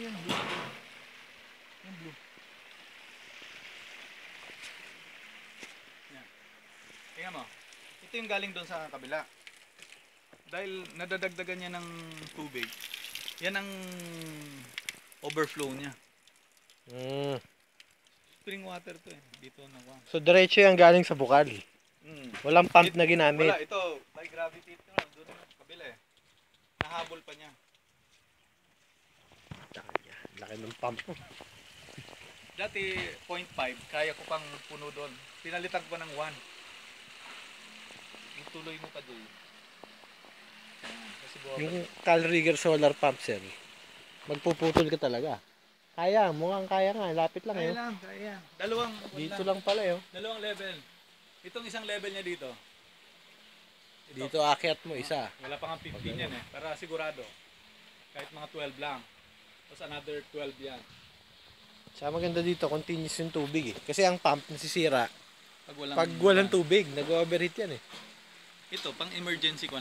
yung blue. Yung blue. Yan. Tingnan mo. Ito yung galing doon sa kabila. Dahil nadadagdagan niya ng tubig. Yan ang overflow niya. Spring water to eh. Dito nakuha. So diretso yung galing sa bukal. Walang pump na ginamit. Wala, ito by gravity ito na. Doon sa kabila eh. Nahabol pa niya. Laki ng pump. Dati 0.5, kaya ko pang puno doon. Pinalitan ko ng 1. Ituloy mo pa doon. Yung Cal Rigger solar pump, sir, magpuputol ka talaga. Kaya, mukhang kaya nga. Lapit lang. Kaya lang, kaya. Dalawang, dito lang pala yun. Dalawang level. Itong isang level niya dito. Dito akyat mo isa. Wala pa nga 15 yan eh. Para sigurado. Kahit mga 12 lang. Tapos another 12 yan. Sa maganda dito, continuous yung tubig eh. Kasi ang pump nasisira pag walang tubig. Nag-overheat yan eh. Ito, pang emergency ko